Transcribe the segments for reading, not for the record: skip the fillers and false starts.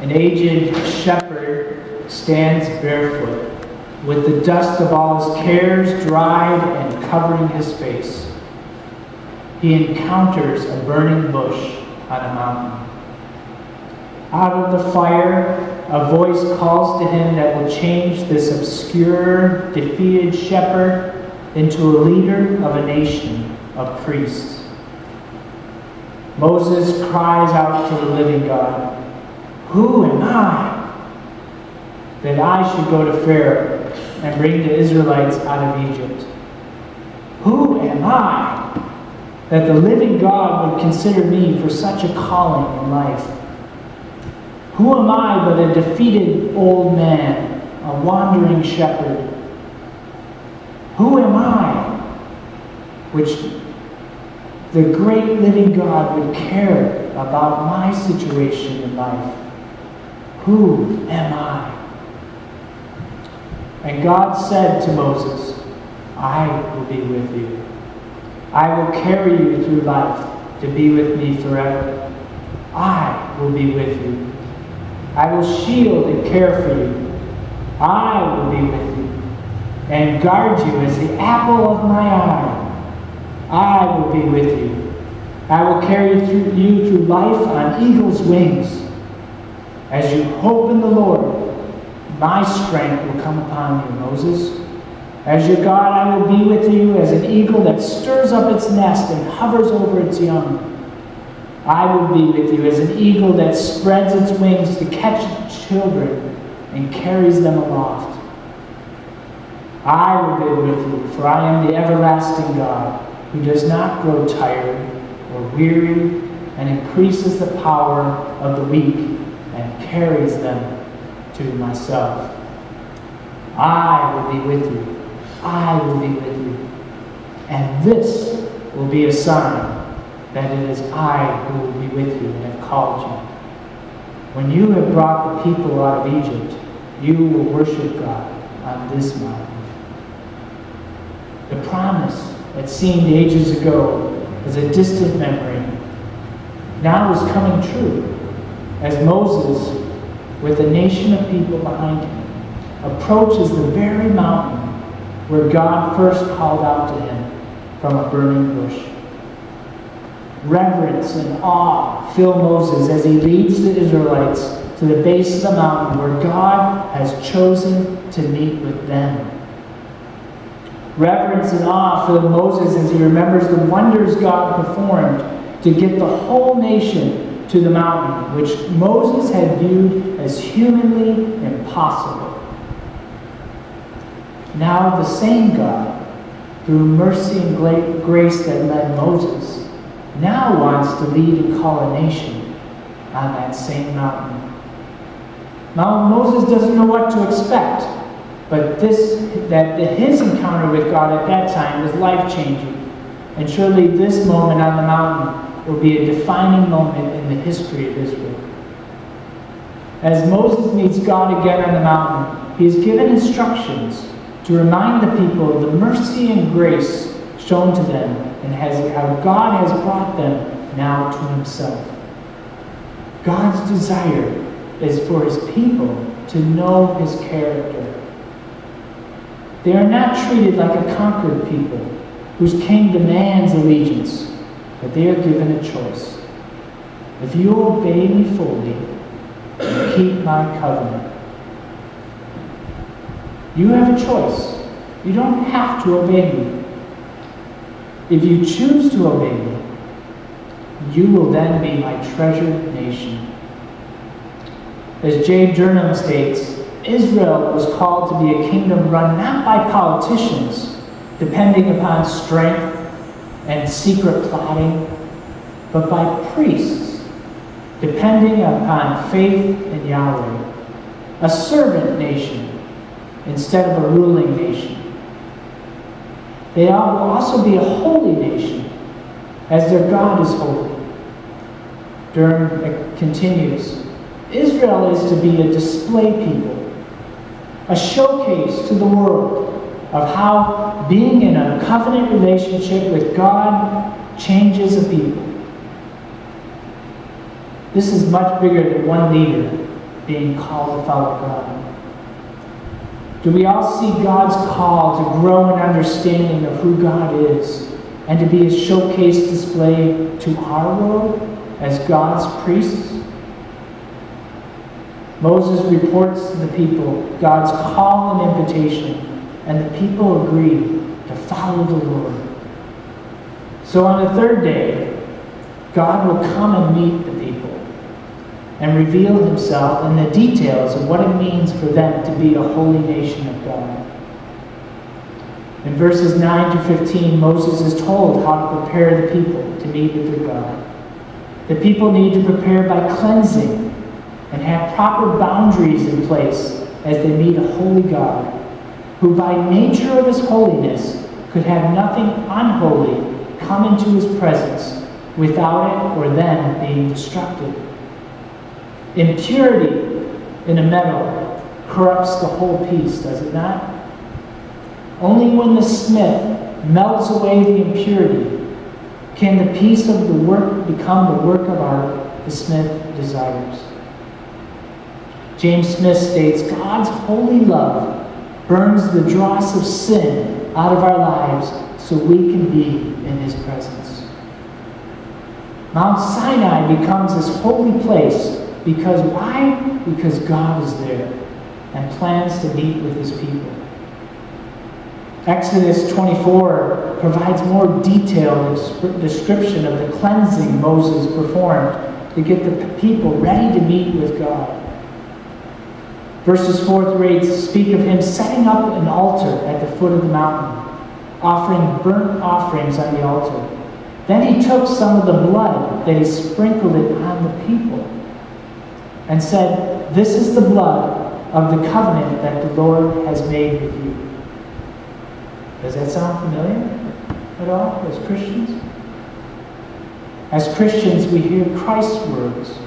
An aged shepherd stands barefoot, with the dust of all his cares dried and covering his face. He encounters a burning bush on a mountain. Out of the fire, a voice calls to him that will change this obscure, defeated shepherd into a leader of a nation of priests. Moses cries out to the living God, "Who am I that I should go to Pharaoh and bring the Israelites out of Egypt? Who am I that the living God would consider me for such a calling in life? Who am I but a defeated old man, a wandering shepherd? Who am I which the great living God would care about my situation in life? Who am I?" And God said to Moses, "I will be with you. I will carry you through life to be with me forever. I will be with you. I will shield and care for you. I will be with you and guard you as the apple of my eye. I will be with you. I will carry you through life on eagle's wings. As you hope in the Lord, my strength will come upon you, Moses. As your God, I will be with you as an eagle that stirs up its nest and hovers over its young. I will be with you as an eagle that spreads its wings to catch children and carries them aloft. I will be with you, for I am the everlasting God, who does not grow tired or weary, and increases the power of the weak and carries them to myself. I will be with you. I will be with you. And this will be a sign that it is I who will be with you and have called you. When you have brought the people out of Egypt, you will worship God on this mountain." The promise that seemed ages ago as a distant memory now is coming true as Moses, with a nation of people behind him, approaches the very mountain where God first called out to him from a burning bush. Reverence and awe fill Moses as he leads the Israelites to the base of the mountain where God has chosen to meet with them. Reverence and awe fill Moses as he remembers the wonders God performed to get the whole nation to the mountain, which Moses had viewed as humanly impossible. Now the same God, through mercy and grace that led Moses, now wants to lead and call a nation on that same mountain. Now Moses doesn't know what to expect, but his encounter with God at that time was life-changing, and surely this moment on the mountain will be a defining moment in the history of Israel. As Moses meets God again on the mountain, he is given instructions to remind the people of the mercy and grace shown to them and how God has brought them now to himself. God's desire is for his people to know his character. They are not treated like a conquered people whose king demands allegiance, but they are given a choice. If you obey me fully and keep my covenant, you have a choice. You don't have to obey me. If you choose to obey me, you will then be my treasured nation. As J. Durham states, Israel was called to be a kingdom run not by politicians, depending upon strength and secret plotting, but by priests, depending upon faith in Yahweh. A servant nation instead of a ruling nation. They will also be a holy nation, as their God is holy. Durham continues, Israel is to be a display people, a showcase to the world of how being in a covenant relationship with God changes a people. This is much bigger than one leader being called to follow God? Do we all see God's call to grow in understanding of who God is and to be a showcase display to our world as God's priests? Moses reports to the people God's call and invitation, and the people agree to follow the Lord. So on the third day, God will come and meet the people and reveal himself in the details of what it means for them to be a holy nation of God. In verses 9 to 15, Moses is told how to prepare the people to meet with their God. The people need to prepare by cleansing and have proper boundaries in place as they meet a holy God, who by nature of his holiness could have nothing unholy come into his presence without it or them being destructive. Impurity in a metal corrupts the whole piece, does it not? Only when the smith melts away the impurity can the piece of the work become the work of art the smith desires. James Smith states, God's holy love burns the dross of sin out of our lives so we can be in his presence. Mount Sinai becomes this holy place because why? Because God is there and plans to meet with his people. Exodus 24 provides more detailed description of the cleansing Moses performed to get the people ready to meet with God. Verses 4 through 8 speak of him setting up an altar at the foot of the mountain, offering burnt offerings on the altar. Then he took some of the blood that he sprinkled it on the people and said, "This is the blood of the covenant that the Lord has made with you." Does that sound familiar at all as Christians? As Christians, we hear Christ's words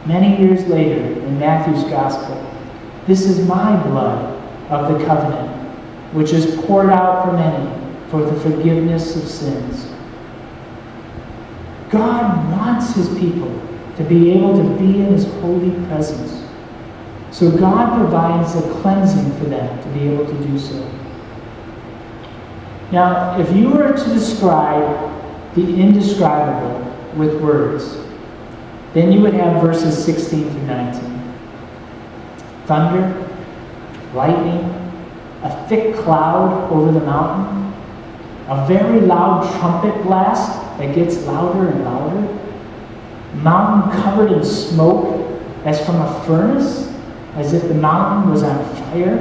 many years later in Matthew's Gospel. "This is my blood of the covenant, which is poured out for many for the forgiveness of sins." God wants his people to be able to be in his holy presence. So God provides a cleansing for them to be able to do so. Now, if you were to describe the indescribable with words, then you would have verses 16 through 19. Thunder, lightning, a thick cloud over the mountain, a very loud trumpet blast that gets louder and louder, mountain covered in smoke as from a furnace, as if the mountain was on fire,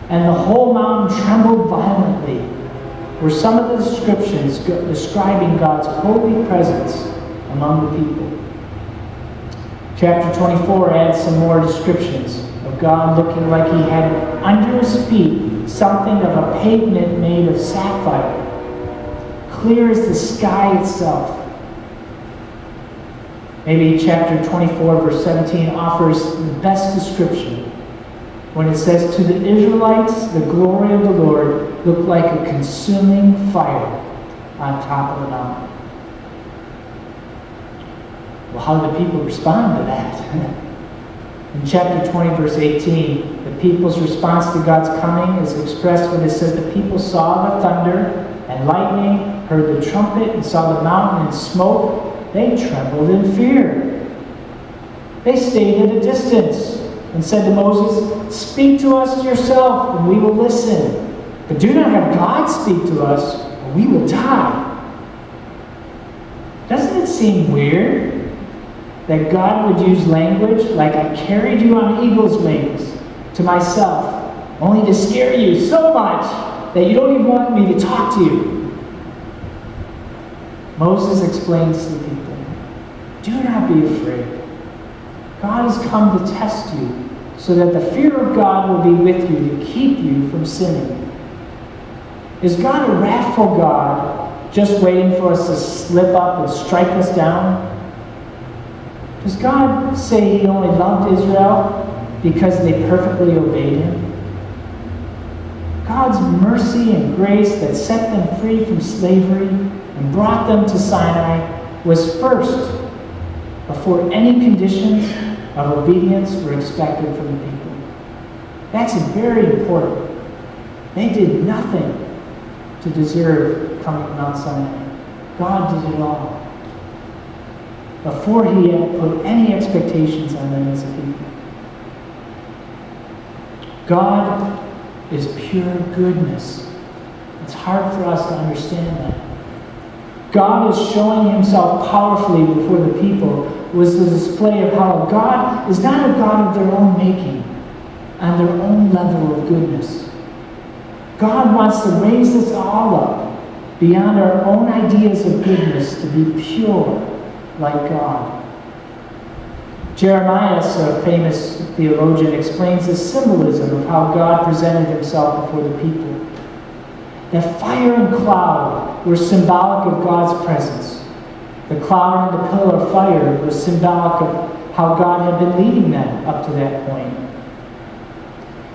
and the whole mountain trembled violently, were some of the descriptions describing God's holy presence among the people. Chapter 24 adds some more descriptions of God looking like he had under his feet something of a pavement made of sapphire, clear as the sky itself. Maybe chapter 24, verse 17 offers the best description when it says, "To the Israelites, the glory of the Lord looked like a consuming fire on top of the mountain." Well, how do the people respond to that? In chapter 20, verse 18, the people's response to God's coming is expressed when it says, "The people saw the thunder and lightning, heard the trumpet, and saw the mountain in smoke. They trembled in fear. They stayed at a distance and said to Moses, 'Speak to us yourself, and we will listen. But do not have God speak to us, or we will die.'" Doesn't it seem weird that God would use language like, "I carried you on eagle's wings to myself, only to scare you so much that you don't even want me to talk to you"? Moses explains to the people, "Do not be afraid. God has come to test you so that the fear of God will be with you to keep you from sinning." Is God a wrathful God just waiting for us to slip up and strike us down? Does God say he only loved Israel because they perfectly obeyed him? God's mercy and grace that set them free from slavery and brought them to Sinai was first, before any conditions, of obedience were expected from the people. That's very important. They did nothing to deserve coming to Mount Sinai. God did it all. Before he had put any expectations on them as a people. God is pure goodness. It's hard for us to understand that. God is showing himself powerfully before the people was the display of how God is not a God of their own making, on their own level of goodness. God wants to raise us all up beyond our own ideas of goodness to be pure like God. Jeremiah, a famous theologian, explains the symbolism of how God presented himself before the people. That fire and cloud were symbolic of God's presence. The cloud and the pillar of fire were symbolic of how God had been leading them up to that point.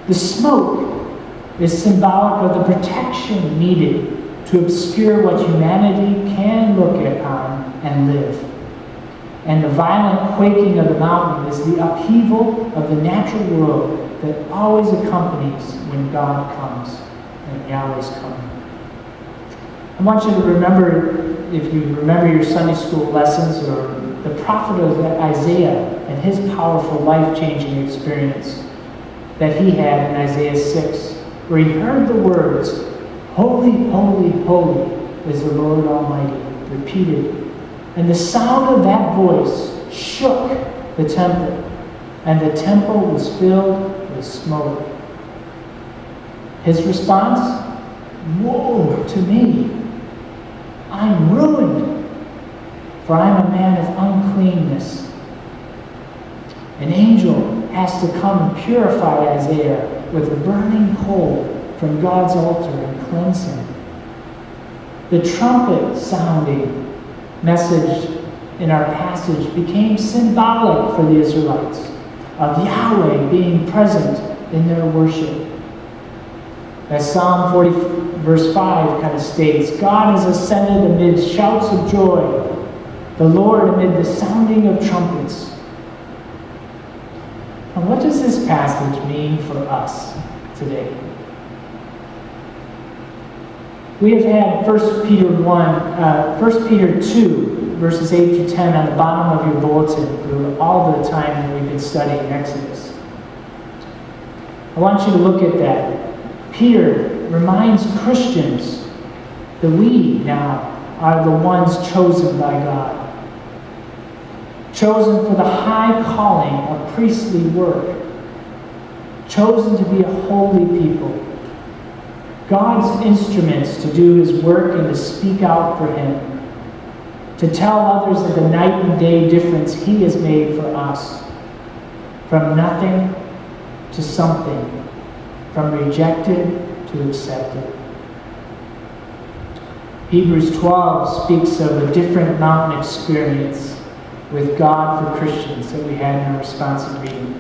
The smoke is symbolic of the protection needed to obscure what humanity can look upon and live. And the violent quaking of the mountain is the upheaval of the natural world that always accompanies when God comes and Yahweh's coming. I want you to remember, if you remember your Sunday school lessons, or the prophet of Isaiah and his powerful life-changing experience that he had in Isaiah 6, where he heard the words, "Holy, holy, holy is the Lord Almighty," repeated. And the sound of that voice shook the temple, and the temple was filled with smoke. His response? "Woe to me! I'm ruined, for I'm a man of uncleanness." An angel has to come and purify Isaiah with a burning coal from God's altar and cleanse him. The trumpet sounding message in our passage became symbolic for the Israelites of Yahweh being present in their worship. As Psalm 40 verse 5 kind of states, God has ascended amid shouts of joy, the Lord amid the sounding of trumpets. And what does this passage mean for us today? We have had 1 Peter 2, verses 8 to 10 on the bottom of your bulletin for all the time that we've been studying Exodus. I want you to look at that. Peter reminds Christians that we now are the ones chosen by God. Chosen for the high calling of priestly work. Chosen to be a holy people. God's instruments to do his work and to speak out for him. To tell others of the night and day difference he has made for us. From nothing to something. From rejected to accepted. Hebrews 12 speaks of a different mountain experience with God for Christians that we had in our responsive reading.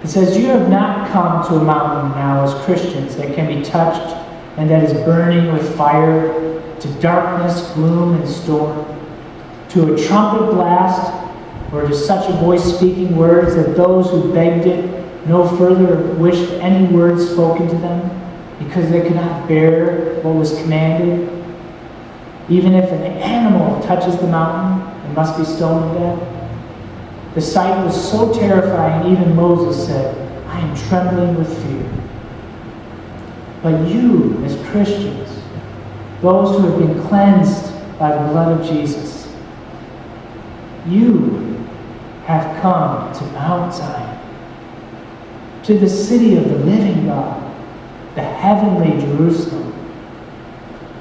It says, "You have not come to a mountain now as Christians that can be touched and that is burning with fire, to darkness, gloom, and storm, to a trumpet blast, or to such a voice speaking words that those who begged it no further wished any words spoken to them, because they could not bear what was commanded. Even if an animal touches the mountain, it must be stoned to death." The sight was so terrifying, even Moses said, "I am trembling with fear." But you, as Christians, those who have been cleansed by the blood of Jesus, you have come to Mount Zion, to the city of the living God, the heavenly Jerusalem.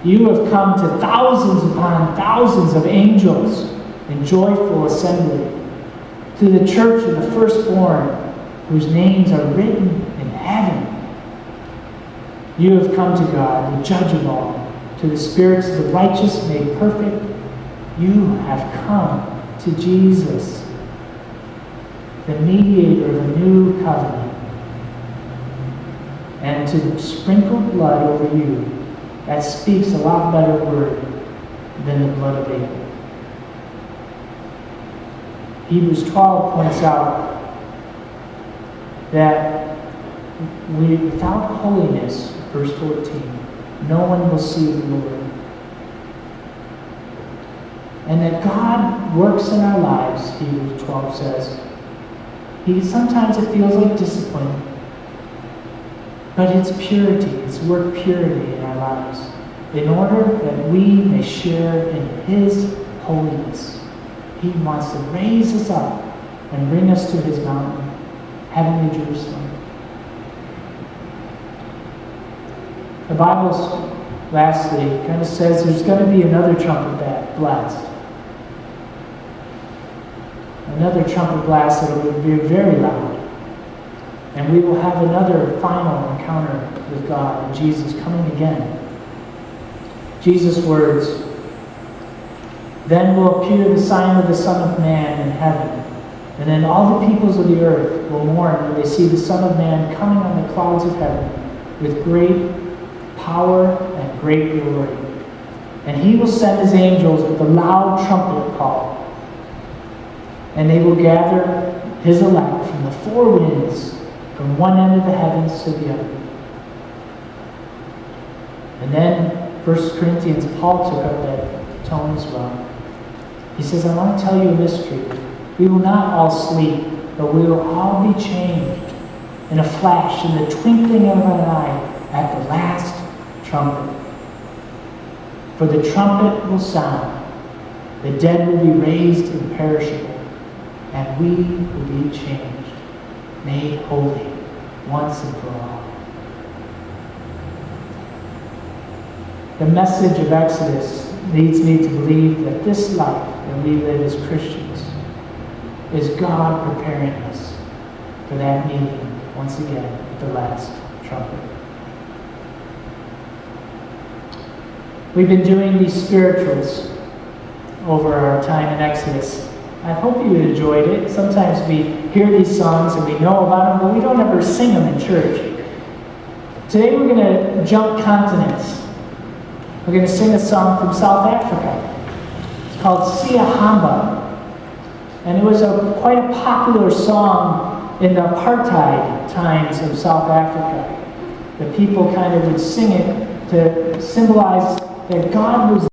You have come to thousands upon thousands of angels in joyful assembly, to the church of the firstborn, whose names are written in heaven. You have come to God, the judge of all, to the spirits of the righteous made perfect. You have come to Jesus, the mediator of a new covenant, and to sprinkle blood over you. That speaks a lot better word than the blood of Abel. Hebrews 12 points out that without holiness, verse 14, no one will see the Lord. And that God works in our lives, Hebrews 12 says. Sometimes it feels like discipline, but it's purity. It's work purity in our lives, in order that we may share in His holiness. He wants to raise us up and bring us to His mountain, heavenly Jerusalem. The Bible, lastly, kind of says there's going to be another trumpet blast. Another trumpet blast that will be very loud. And we will have another final encounter with God and Jesus coming again. Jesus' words, "Then will appear the sign of the Son of Man in heaven, and then all the peoples of the earth will mourn when they see the Son of Man coming on the clouds of heaven with great power and great glory. And He will send His angels with a loud trumpet call, and they will gather His elect from the four winds, from one end of the heavens to the other." And then 1 Corinthians, Paul took up that tone as well. He says, "I want to tell you a mystery. We will not all sleep, but we will all be changed in a flash, in the twinkling of an eye, at the last trumpet. For the trumpet will sound, the dead will be raised imperishable, and we will be changed, made holy once and for all." The message of Exodus leads me to believe that this life that we live as Christians is God preparing us for that meeting once again at the last trumpet. We've been doing these spirituals over our time in Exodus. I hope you enjoyed it. Sometimes we hear these songs and we know about them, but we don't ever sing them in church. Today we're going to jump continents. We're going to sing a song from South Africa. It's called Siyahamba. And it was quite a popular song in the apartheid times of South Africa. The people kind of would sing it to symbolize that God was